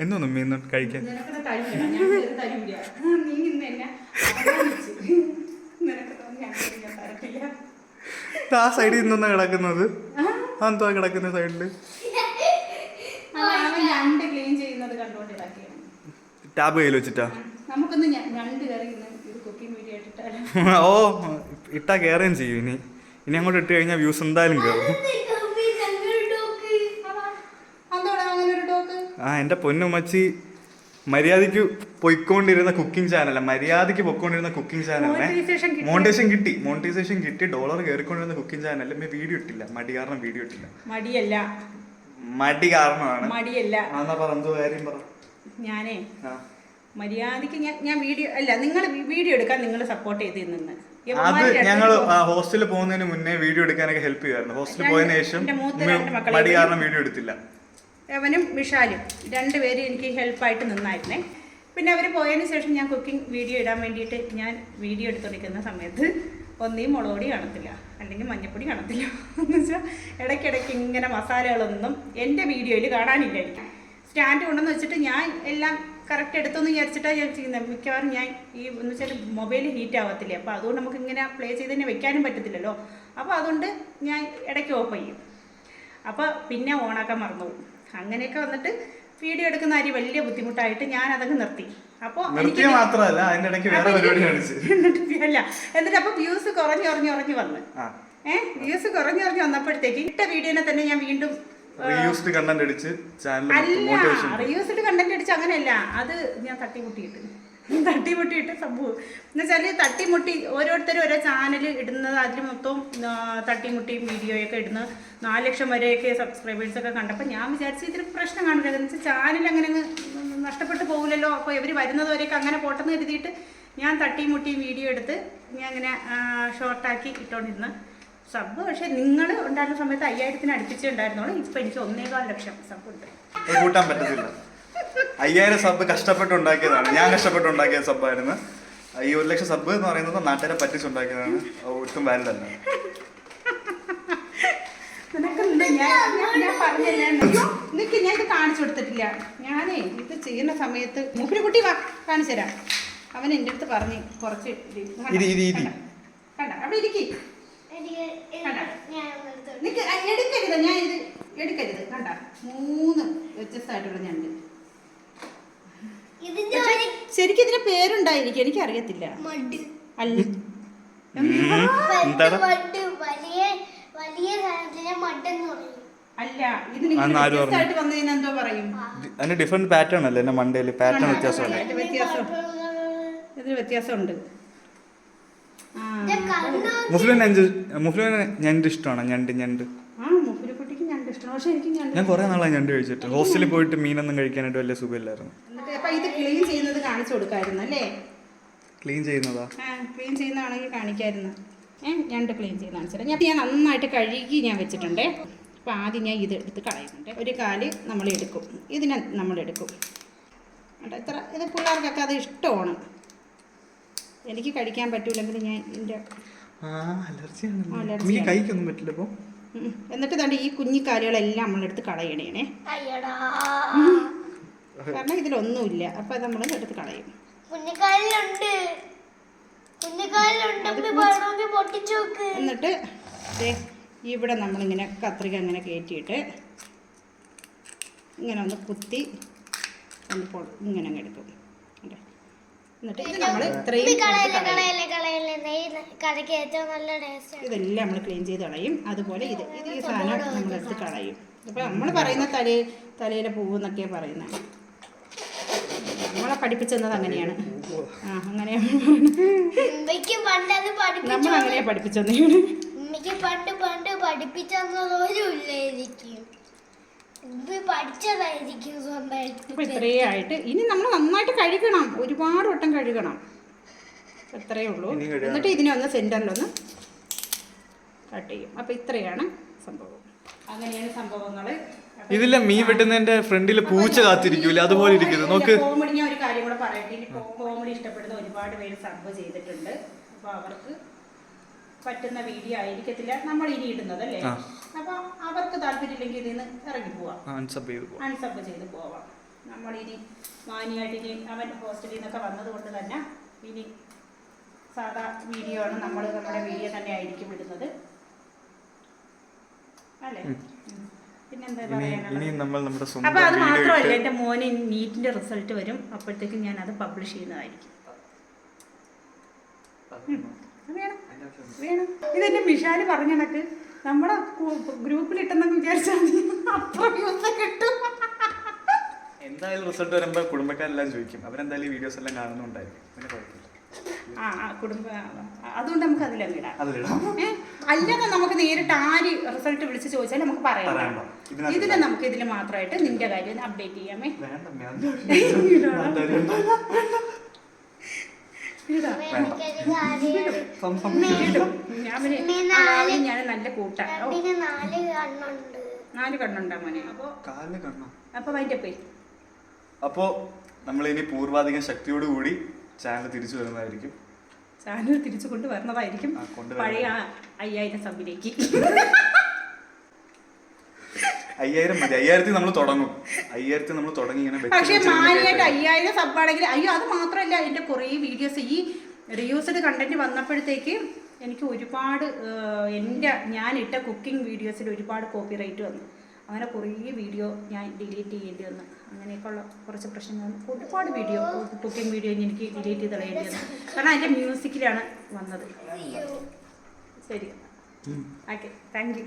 എന്നൊന്നും മീൻ കഴിക്കാൻ ആ സൈഡിൽ നിന്നൊന്നാ കിടക്കുന്നത്. അതെന്താ കിടക്കുന്ന സൈഡില് ടാബ് കയ്യിൽ വെച്ചിട്ടാ? ഓ ഇട്ടാ കയറുകയും ചെയ്യും. ഇനി അങ്ങോട്ട് ഇട്ട് കഴിഞ്ഞാൽ വ്യൂസ് എന്തായാലും കയറും. ആ എൻ്റെ പൊന്നുമ്മച്ചി മര്യാദയ്ക്ക് പൊയ്ക്കൊണ്ടിരുന്ന കുക്കിംഗ് ചാനൽ, മര്യാദയ്ക്ക് പൊയ്ക്കൊണ്ടിരുന്ന കുക്കിംഗ് ചാനലിനെ മോണിറ്റൈസേഷൻ കിട്ടി ഡോളർ കയറിക്കൊണ്ടിരുന്ന കുക്കിംഗ് ചാനലിൽ വീഡിയോ ഇട്ടില്ല. മടി കാരണം വീഡിയോ ഇട്ടില്ല. മടി കാരണമാണ്. ഞാനേ മര്യാദക്ക് ഞാൻ വീഡിയോ അല്ല, നിങ്ങൾ വീഡിയോ എടുക്കാൻ നിങ്ങൾ സപ്പോർട്ട് ചെയ്ത് നിന്ന് അത് ഞങ്ങൾ ഹോസ്റ്റലിൽ പോകുന്നതിന് മുന്നേ വീഡിയോ എടുക്കാനൊക്കെ ഹെൽപ്പ് ചെയ്യുമായിരുന്നു. ഹോസ്റ്റലിൽ പോയതിനു ശേഷം മടി കാരണം വീഡിയോ എടുത്തില്ല. അവനും വിശാലും രണ്ടുപേരും എനിക്ക് ഹെൽപ്പായിട്ട് നിന്നായിരുന്നേ. പിന്നെ അവർ പോയതിന് ശേഷം ഞാൻ കുക്കിംഗ് വീഡിയോ ഇടാൻ വേണ്ടിയിട്ട് ഞാൻ വീഡിയോ എടുത്തുകൊണ്ടിരിക്കുന്ന സമയത്ത് ഒന്നീ മുളക് പൊടി കാണത്തില്ല, അല്ലെങ്കിൽ മഞ്ഞപ്പൊടി കാണത്തില്ല. എന്ന് വെച്ചാൽ ഇടയ്ക്കിടയ്ക്ക് ഇങ്ങനെ മസാലകളൊന്നും എൻ്റെ വീഡിയോയിൽ കാണാനില്ലായിരിക്കും. സ്റ്റാൻഡ് കൊണ്ടെന്ന് വെച്ചിട്ട് ഞാൻ എല്ലാം കറക്റ്റ് എടുത്തെന്ന് വിചാരിച്ചിട്ടാണ് ഞാൻ ചെയ്യുന്നത്. മിക്കവാറും ഞാൻ എന്ന് വെച്ചാൽ മൊബൈൽ ഹീറ്റ് ആവത്തില്ലേ, അപ്പോൾ അതുകൊണ്ട് നമുക്ക് ഇങ്ങനെ പ്ലേ ചെയ്ത് തന്നെ വെക്കാനും പറ്റത്തില്ലല്ലോ. അപ്പോൾ അതുകൊണ്ട് ഞാൻ ഇടയ്ക്ക് ഓഫ് ചെയ്യും. അപ്പോൾ പിന്നെ ഓണാക്കാൻ മറന്നുപോകും. അങ്ങനെയൊക്കെ വന്നിട്ട് വീഡിയോ എടുക്കുന്ന കാര്യം വലിയ ബുദ്ധിമുട്ടായിട്ട് ഞാൻ അതങ്ങ് നിർത്തി. അപ്പോൾ എന്നിട്ട് അപ്പോൾ വ്യൂസ് കുറഞ്ഞു വന്ന് വ്യൂസ് കുറഞ്ഞു വന്നപ്പോഴത്തേക്ക് ഇട്ട വീഡിയോനെ തന്നെ ഞാൻ വീണ്ടും റീയൂസ്ഡ് കണ്ടന്റ് അടിച്ച് അങ്ങനെയല്ല, അത് ഞാൻ തട്ടിമുട്ടിയിട്ട് സംഭവം എന്ന് വെച്ചാൽ തട്ടിമുട്ടി ഓരോരുത്തരും ഓരോ ചാനൽ ഇടുന്നത് അതിൽ മൊത്തം തട്ടിമുട്ടി വീഡിയോയൊക്കെ ഇടുന്നത് 4 ലക്ഷം വരെയൊക്കെ സബ്സ്ക്രൈബേഴ്സൊക്കെ കണ്ടപ്പോൾ ഞാൻ വിചാരിച്ചു ഇതിന് പ്രശ്നം കാണില്ല. എന്ന് വെച്ചാൽ ചാനൽ അങ്ങനെ നഷ്ടപ്പെട്ടു പോകില്ലല്ലോ, അപ്പോൾ ഇവർ വരുന്നത് വരെയൊക്കെ അങ്ങനെ പോട്ടെന്ന് കരുതിയിട്ട് ഞാൻ തട്ടിമുട്ടി വീഡിയോ എടുത്ത് ഞാൻ അങ്ങനെ ഷോർട്ടാക്കി ഇട്ടുകൊണ്ടിരുന്ന സബ്. പക്ഷെ നിങ്ങൾ ഉണ്ടായിരുന്ന സമയത്ത് 5000-ത്തിന് അടുപ്പിച്ചേ ഉണ്ടായിരുന്നുള്ളൂ. ഇപ്പം എനിക്ക് 1.25 ലക്ഷം സബ് ഉണ്ട്. കൂട്ടാൻ പറ്റത്തില്ല. 5000 സബ് കഷ്ടപ്പെട്ടുണ്ടാക്കിയതാണ്. ഞാൻ കഷ്ടപ്പെട്ടുണ്ടാക്കിയ സബ്ബായിരുന്നു. ഈ 1 ലക്ഷം സബ് എന്ന് പറയുന്നത് നാട്ടുകാരെ പറ്റിച്ചുണ്ടാക്കിയതാണ്. ഒട്ടും വാലിഡ് അല്ല. ഞാൻ പറഞ്ഞല്ലേ, നിനക്ക് ഞാൻ ഇത് കാണിച്ചു കൊടുത്തിട്ടില്ല. ഞാനേ ഇത് ചെയ്യുന്ന സമയത്ത് മുപ്പിരിക്കുട്ടി വാ കാണിച്ചു തരാം. അവൻ എൻ്റെ അടുത്ത് പറഞ്ഞ് കുറച്ച് കണ്ട അവിടെ ഇരിക്കി എടുക്കരുത്, ഞാൻ ഇത് എടുക്കരുത്. കണ്ട 3 വ്യത്യസ്തമായിട്ടുള്ള ഞണ്ട്. ശരിക്കും ഇതിന് പേരുണ്ടായിരിക്കും, എനിക്കറിയത്തില്ല. അല്ല ഇതിന് വ്യത്യസ്തമായിട്ട് വന്നതിന് എന്തോ പറയും. അതിന് ഡിഫറെന്റ് പാറ്റേൺ അല്ലേ എന്റെ മണ്ടയില് പാറ്റേൺ വ്യത്യാസമുണ്ട്. ഇതിന് വ്യത്യാസമുണ്ട്. മുഫ്ലിന് ഞണ്ട് ഇഷ്ടമാണോ? ഞണ്ട് ഞാൻ കുറെ നാളായി ഞണ്ട് കഴിച്ചിട്ട്. ഹോസ്റ്റലിൽ പോയിട്ട് മീനൊന്നും കഴിക്കാനായിട്ട് വലിയ സുഖമില്ലായിരുന്നു. ഇത് ക്ലീൻ ചെയ്യുന്നത് കാണിച്ചു കൊടുക്കായിരുന്നു അല്ലേ? ക്ലീൻ ചെയ്യുന്നതാ? ക്ലീൻ ചെയ്യുന്നതാണെങ്കിൽ കാണിക്കായിരുന്നു. ഞണ്ട് ക്ലീൻ ചെയ്ത് കാണിച്ചിട്ട് ഞാൻ നന്നായിട്ട് കഴുകി ഞാൻ വെച്ചിട്ടുണ്ടേ. അപ്പോൾ ആദ്യം ഞാൻ ഇത് എടുത്ത് കളയുന്നുണ്ട്. ഒരു കാല് നമ്മളെടുക്കും, ഇതിനെ നമ്മളെടുക്കും. ഇത്ര ഇത് പിള്ളേർക്കൊക്കെ അത് ഇഷ്ടമാണ്. എനിക്ക് കഴിക്കാൻ പറ്റൂലെങ്കിൽ ഞാൻ ഇതിൻ്റെ കഴിക്കൊന്നും പറ്റില്ല. അപ്പോൾ എന്നിട്ട് തന്നെ ഈ കുഞ്ഞിക്കാലുകളെല്ലാം നമ്മളെടുത്ത് കളയണേ. കാരണം ഇതിലൊന്നുമില്ല, അപ്പം നമ്മൾ എടുത്ത് കളയും. എന്നിട്ട് ഇവിടെ നമ്മളിങ്ങനെ കത്രിക അങ്ങനെ കയറ്റിയിട്ട് ഇങ്ങനെ ഒന്ന് കുത്തി ഇങ്ങനെ അങ്ങ് എടുക്കും. എന്നിട്ട് ഇത് നമ്മൾ ഇതെല്ലാം നമ്മൾ ക്ലീൻ ചെയ്ത് കളയും. അതുപോലെ ഇത് ഈ സാധനം നമ്മളെടുത്ത് കളയും. അപ്പോൾ നമ്മൾ പറയുന്ന തലയിലെ പൂവെന്നൊക്കെയാണ് പറയുന്നത്. നമ്മളെ പഠിപ്പിച്ചെന്നത് അങ്ങനെയാണ്. അങ്ങനെയാണ് നമ്മൾ അങ്ങനെയാ പഠിപ്പിച്ചത്. ഇത്രയേ ആയിട്ട് ഇനി നമ്മൾ നന്നായിട്ട് കഴുകണം, ഒരുപാട് വട്ടം കഴുകണം. ഇത്രയേ ഉള്ളൂ. എന്നിട്ട് ഇതിനെ ഒന്ന് സെന്ററിലൊന്ന് കട്ട് ചെയ്യും. അപ്പൊ ഇത്രയാണ് സംഭവം. അങ്ങനെയാണ് സംഭവങ്ങൾ. ഇതില്ല മീൻ വെട്ടുന്നതിന്റെ ഫ്രണ്ടിൽ പൂച്ച കാത്തിരിക്കൂല, അതുപോലെ ഇരിക്കുന്നത് നോക്ക്. കോമഡി ഞാൻ ഒരു കാര്യം കൂടെ പറയട്ടെ. കോമഡി ഇഷ്ടപ്പെടുന്ന ഒരുപാട് പേര് സബ് ചെയ്തിട്ടുണ്ട്. അപ്പൊ അവർക്ക് പറ്റുന്ന വീഡിയോ ആയിരിക്കത്തില്ല നമ്മൾ ഇനി ഇടുന്നത് അല്ലേ. അപ്പൊ അവർക്ക് താല്പര്യമില്ലെങ്കിൽ ഇതിൽ നിന്ന് ഇറങ്ങി പോവാം, അൺസബ് ചെയ്ത് പോവാം. നമ്മളിനി മാനിയായിട്ട് ഇനി അവൻ ഹോസ്റ്റലിൽ നിന്നൊക്കെ വന്നതുകൊണ്ട് തന്നെ ഇനി സാധാ വീഡിയോ ആണ് നമ്മുടെ വീഡിയോ തന്നെ ആയിരിക്കും ഇടുന്നത് അല്ലേ? പിന്നെന്താ പറയാനുള്ളത്? അപ്പൊ അത് മാത്രമല്ല, എൻ്റെ മോന് നീറ്റിന്റെ റിസൾട്ട് വരും, അപ്പോഴത്തേക്കും ഞാൻ അത് പബ്ലിഷ് ചെയ്യുന്നതായിരിക്കും. വേണം വേണം. ഇതെന്റെ മിഷാല് പറഞ്ഞ കണക്ക് നമ്മുടെ ഗ്രൂപ്പിൽ ഇട്ടെന്നൊക്കെ വിചാരിച്ചാൽ അപ്പുറം യൂസ് കിട്ടും. എന്തായാലും റിസൾട്ട് വരുമ്പോൾ കുടുംബക്കാരെല്ലാം ചോദിക്കും, അവരെന്തായാലും വീഡിയോസ് എല്ലാം കാണുന്നുണ്ടായിരിക്കും, പിന്നെ കുഴപ്പമില്ല. അതുകൊണ്ട് നമുക്ക് അതിലും ഇടാം. അല്ലാതെ നമുക്ക് നേരിട്ട് ആര് റിസൾട്ട് വിളിച്ച് ചോദിച്ചാൽ നമുക്ക് പറയാം. ഇതില് നമുക്ക് ഇതിൽ മാത്രമായിട്ട് നിന്റെ കാര്യം അപ്ഡേറ്റ് ചെയ്യാമേ. ഞാൻ നല്ല കൂട്ടാ. 4 കണ്ണുണ്ടാ മോനെ? അപ്പൊ അതിന്റെ പേര് അപ്പോ നമ്മളിനി പൂർവാധികം ശക്തിയോടുകൂടി ചാനൽ തിരിച്ചു വരുന്നതായിരിക്കും. ചാനൽ തിരിച്ചു കൊണ്ടുവരുന്നതായിരിക്കും പഴയ 5000 സബിലേക്ക്. 5000 മതി. 5000 നമ്മൾ തുടങ്ങും. 5000 നമ്മൾ തുടങ്ങി ഇങ്ങനെ. പക്ഷേ മാനിയായിട്ട് 5000 സബ്ബാണെങ്കിൽ അയ്യോ, അത് മാത്രമല്ല, എൻ്റെ കുറേ വീഡിയോസ് ഈ റിയൂസ്ഡ് കണ്ടന്റ് വന്നപ്പോഴത്തേക്ക് എനിക്ക് ഒരുപാട് ഞാൻ ഇട്ട കുക്കിംഗ് വീഡിയോസിൽ ഒരുപാട് കോപ്പിറൈറ്റ് വന്നു. അങ്ങനെ കുറേ വീഡിയോ ഞാൻ ഡിലീറ്റ് ചെയ്യേണ്ടി വന്നു. അങ്ങനെയൊക്കെയുള്ള കുറച്ച് പ്രശ്നങ്ങൾ. ഒരുപാട് വീഡിയോ കുക്കിംഗ് വീഡിയോ എനിക്ക് ഡിലീറ്റ് ചെയ്ത് കളയേണ്ടി വന്നു. കാരണം അതിൻ്റെ മ്യൂസിക്കിലാണ് വന്നത്. ശരി, ഓക്കെ, താങ്ക് യു.